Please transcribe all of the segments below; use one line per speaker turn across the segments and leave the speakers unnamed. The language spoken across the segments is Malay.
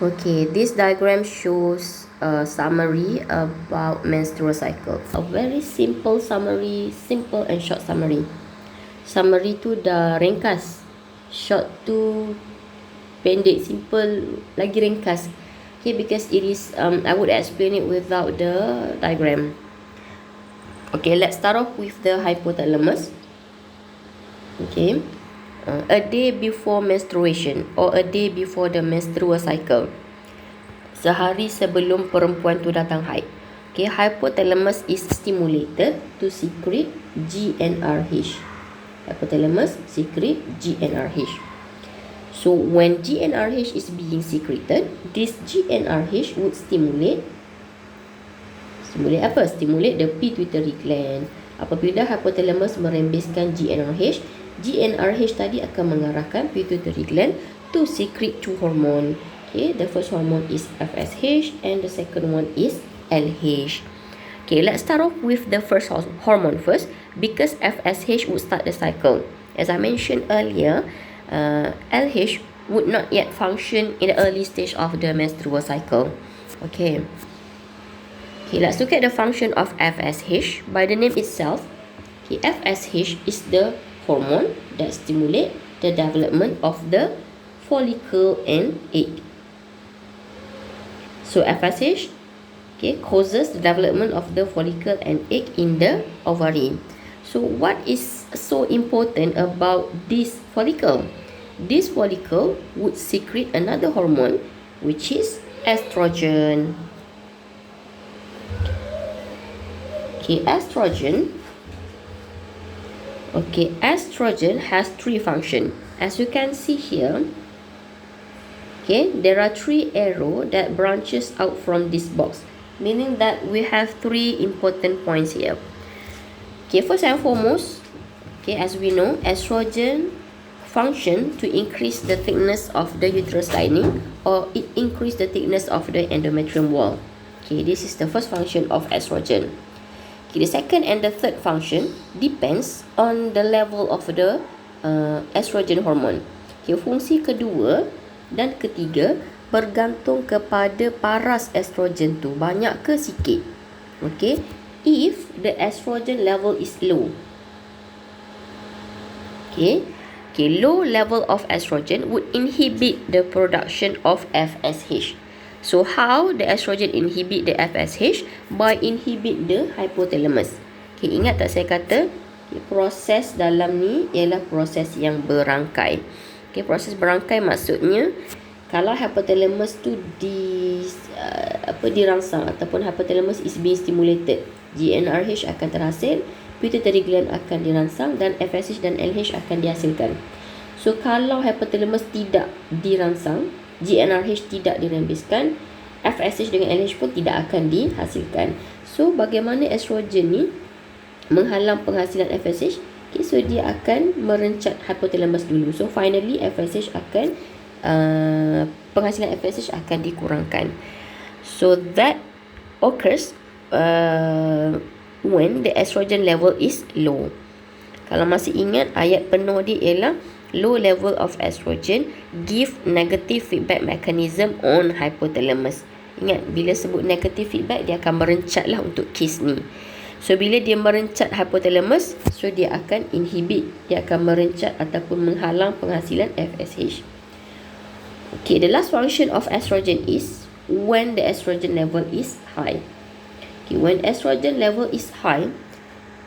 Okay, this diagram shows a summary about menstrual cycle. A very simple summary, simple and short summary. Summary tu dah ringkas. Short tu pendek, simple lagi ringkas. Okay, because it is, I would explain it without the diagram. Okay, let's start off with the hypothalamus. Okay, a day before menstruation or a day before the menstrual cycle. Sehari sebelum perempuan tu datang haid. Okay, hypothalamus is stimulated to secrete GnRH. Hypothalamus secrete GnRH. So when GnRH is being secreted, this GnRH would stimulate apa? Stimulate the pituitary gland. Apabila hypothalamus merembeskan GnRH, GnRH tadi akan mengarahkan pituitary gland to secrete two hormone. Okay, the first hormone is FSH and the second one is LH. Okay, let's start off with the first hormone first, because FSH would start the cycle. As I mentioned earlier, LH would not yet function in the early stage of the menstrual cycle. Okay, let's look at the function of FSH. By the name itself, FSH is the hormone that stimulates the development of the follicle and egg. So FSH causes the development of the follicle and egg in the ovary. So what is so important about this follicle? This follicle would secrete another hormone, which is estrogen. Estrogen has three functions. As you can see here, there are three arrows that branches out from this box, meaning that we have three important points here. First and foremost, as we know, estrogen function to increase the thickness of the uterus lining, or it increase the thickness of the endometrium wall. This is the first function of estrogen. The second and the third function depends on the level of the estrogen hormone. Fungsi kedua dan ketiga bergantung kepada paras estrogen tu, banyak ke sikit. If the estrogen level is low, low level of estrogen would inhibit the production of FSH. So how the estrogen inhibit the FSH? By inhibit the hypothalamus. Ingat tak saya kata proses dalam ni ialah proses yang berangkai. Proses berangkai maksudnya kalau hypothalamus tu dirangsang ataupun hypothalamus is being stimulated, GnRH akan terhasil, pituitary gland akan dirangsang dan FSH dan LH akan dihasilkan. So kalau hypothalamus tidak dirangsang, GnRH tidak dirembeskan, FSH dengan LH pun tidak akan dihasilkan. So bagaimana estrogen ni menghalang penghasilan FSH? So dia akan merencat hypothalamus dulu. So finally FSH akan penghasilan FSH akan dikurangkan. So that occurs when the estrogen level is low. Kalau masih ingat, ayat penuh dia ialah low level of estrogen give negative feedback mechanism on hypothalamus. Ingat, bila sebut negative feedback, dia akan merencat lah untuk kes ni. So bila dia merencat hypothalamus, so dia akan inhibit, dia akan merencat ataupun menghalang penghasilan FSH. The last function of estrogen is when the estrogen level is high. When estrogen level is high,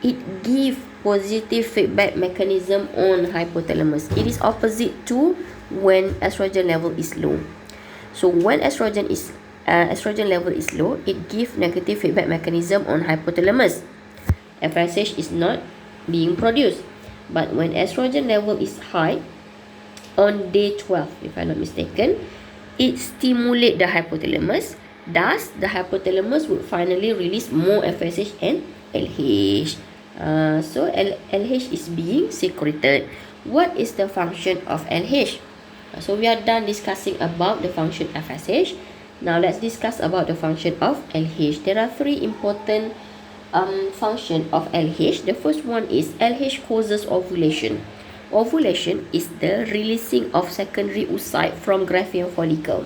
it gives positive feedback mechanism on hypothalamus. It is opposite to when estrogen level is low. So when estrogen level is low, it gives negative feedback mechanism on hypothalamus. FSH is not being produced. But when estrogen level is high, on day 12, if I'm not mistaken, it stimulates the hypothalamus. Thus, the hypothalamus would finally release more FSH and LH. So LH is being secreted. What is the function of LH? So we are done discussing about the function FSH. Now let's discuss about the function of LH. There are three important function of LH. The first one is LH causes ovulation. Ovulation is the releasing of secondary oocyte from Graafian follicle.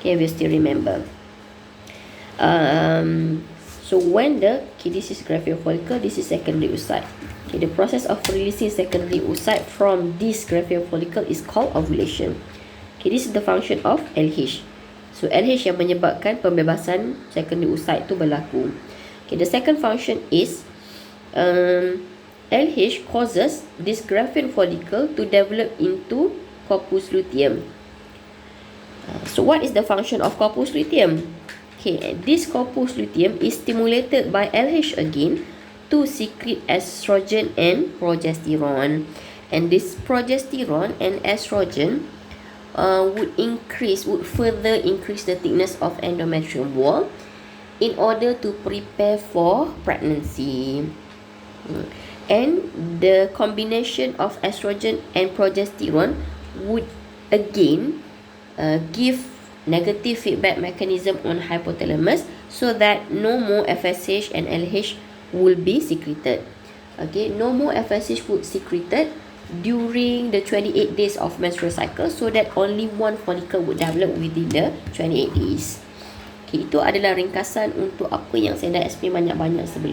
Okay, we still remember. So when this is graphene follicle, this is secondary oocyte. Okay, the process of releasing secondary oocyte from this graphene follicle is called ovulation. Okay, this is the function of LH. So LH yang menyebabkan pembebasan secondary oocyte tu berlaku. Okay, the second function is LH causes this graphene follicle to develop into corpus luteum. So what is the function of corpus luteum? Okay, this corpus luteum is stimulated by LH again to secrete estrogen and progesterone. And this progesterone and estrogen would further increase the thickness of endometrium wall in order to prepare for pregnancy. And the combination of estrogen and progesterone would again give negative feedback mechanism on hypothalamus, so that no more FSH and LH will be secreted. Okay, no more FSH would secreted during the 28 days of menstrual cycle, so that only one follicle would develop within the 28 days. Okay, itu adalah ringkasan untuk apa yang saya dah explain banyak-banyak sebelum